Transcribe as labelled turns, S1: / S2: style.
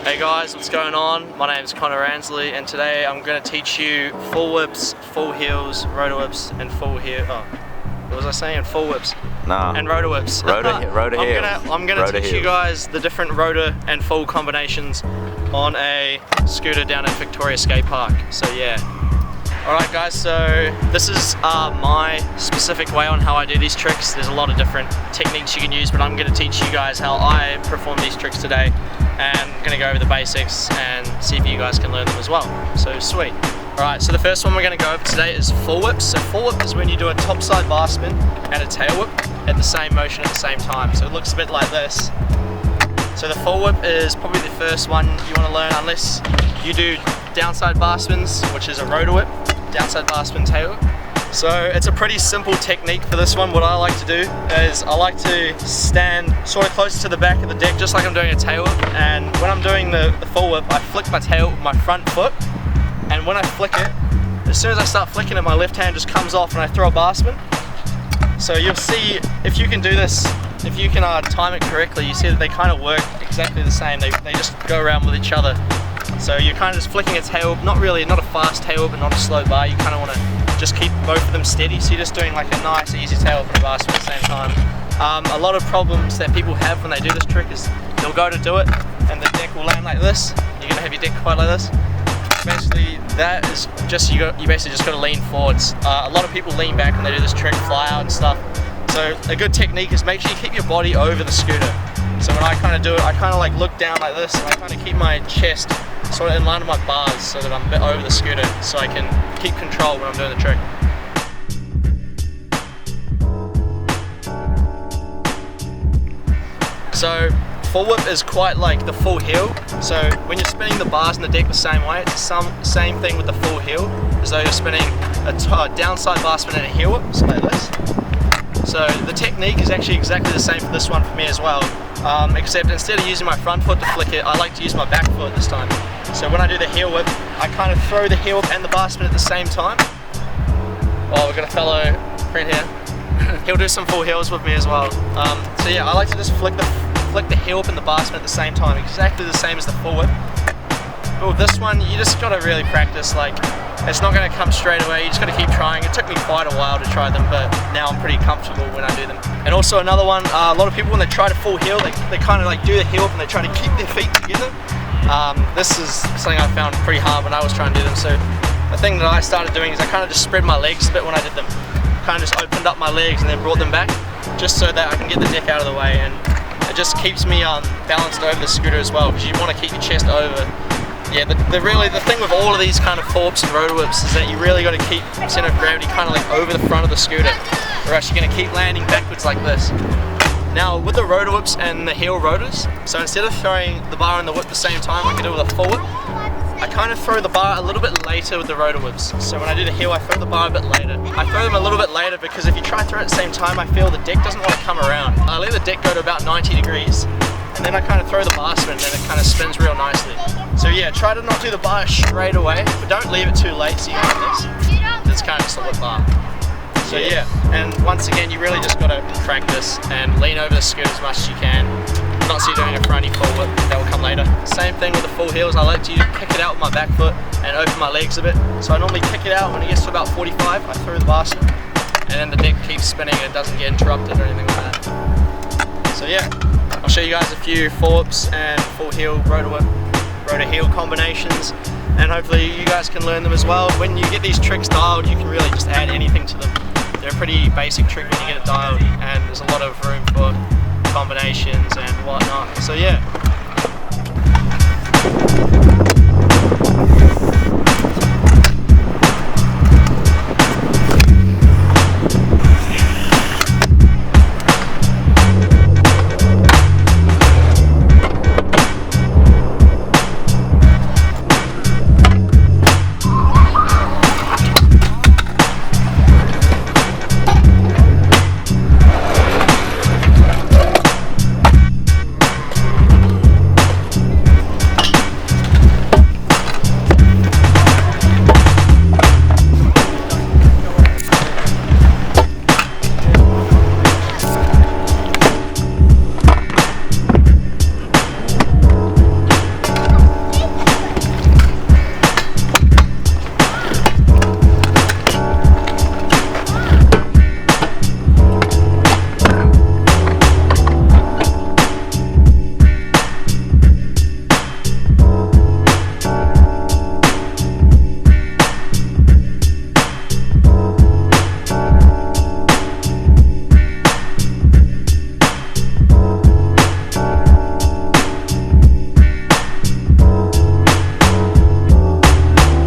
S1: Hey guys, what's going on? My name is Connor Ansley and today I'm going to teach you full whips, full heels, rotor whips and full heel. Oh, what was I saying? Full whips.
S2: Nah.
S1: And rotor whips.
S2: Rotor heels.
S1: I'm gonna teach you guys the different rotor and full combinations on a scooter down at Victoria Skate Park. So yeah. Alright guys, so this is my specific way on how I do these tricks. There's a lot of different techniques you can use, but I'm going to teach you guys how I perform these tricks today, and I'm going to go over the basics and see if you guys can learn them as well. So sweet. Alright, so the first one we're going to go over today is full whips. So full whip is when you do a topside bar spin and a tail whip at the same motion at the same time. So it looks a bit like this. So the full whip is probably the first one you want to learn, unless you do downside bar spins, which is a rotor whip, downside bar spin, tail whip. So it's a pretty simple technique for this one. What I like to do is I like to stand sort of close to the back of the deck, just like I'm doing a tail whip, and when I'm doing the full whip, I flick my tail with my front foot, and when I flick it, as soon as I start flicking it, my left hand just comes off and I throw a bar spin. So you'll see, if you can do this, if you can time it correctly, you see that they kind of work exactly the same. They just go around with each other. So you're kind of just flicking a tail whip, not a fast tail whip, but not a slow bar. You kind of want to just keep both of them steady. So you're just doing like a nice easy tail whip and a bar spin at the same time. A lot of problems that people have when they do this trick is they'll go to do it and the deck will land like this. You're going to have your deck quite like this. Basically, that is just, you basically just got to lean forwards. A lot of people lean back when they do this trick, fly out and stuff. So a good technique is make sure you keep your body over the scooter. So when I kind of do it, I kind of like look down like this, and I kind of keep my chest sort of in line with my bars so that I'm a bit over the scooter, so I can keep control when I'm doing the trick. So full whip is quite like the full heel. So when you're spinning the bars in the deck the same way, it's the same thing with the full heel, as though you're spinning a downside bar spin and a heel whip, so like this. So the technique is actually exactly the same for this one for me as well, except instead of using my front foot to flick it, I like to use my back foot this time. So when I do the heel whip, I kind of throw the heel whip and the bar spin at the same time. Oh, we've got a fellow friend here. He'll do some full heels with me as well. So yeah, I like to just flick the heel whip and the bar spin at the same time, exactly the same as the full whip. But with this one, you just got to really practice. Like, it's not going to come straight away, you just got to keep trying. It took me quite a while to try them, but now I'm pretty comfortable when I do them. And also another one, a lot of people when they try to full heel, they kind of like do the heel whip and they try to keep their feet together. This is something I found pretty hard when I was trying to do them. So the thing that I started doing is I kind of just spread my legs a bit when I did them. Kind of just opened up my legs and then brought them back, just so that I can get the deck out of the way, and it just keeps me balanced over the scooter as well, because you want to keep your chest over. Yeah, the thing with all of these kind of full whips and rotor whips is that you really got to keep center of gravity kind of like over the front of the scooter, or else you're going to keep landing backwards like this. Now with the rotor whips and the heel rotors, so instead of throwing the bar and the whip at the same time like I do with a full whip, I kind of throw the bar a little bit later with the rotor whips. So when I do the heel, I throw the bar a bit later. I throw them a little bit later because if you try to throw it at the same time, I feel the deck doesn't want to come around. I let the deck go to about 90 degrees, and then I kind of throw the bar spin, and then it kind of spins real nicely. So yeah, try to not do the bar straight away, but don't leave it too late so you have this. It's kind of just a whip bar. So yeah, and once again, you really just got to practice and lean over the scooter as much as you can. Not so you're doing a fronty full whip, that will come later. Same thing with the full heels, I like to kick it out with my back foot and open my legs a bit. So I normally kick it out when it gets to about 45, I throw the bar spin, and then the deck keeps spinning and it doesn't get interrupted or anything like that. So yeah, I'll show you guys a few full whips and full heel rotor whip, rotor heel combinations, and hopefully you guys can learn them as well. When you get these tricks dialed, you can really just add anything to them. They're a pretty basic trick when you get it dialed, and there's a lot of room for combinations and whatnot. So yeah,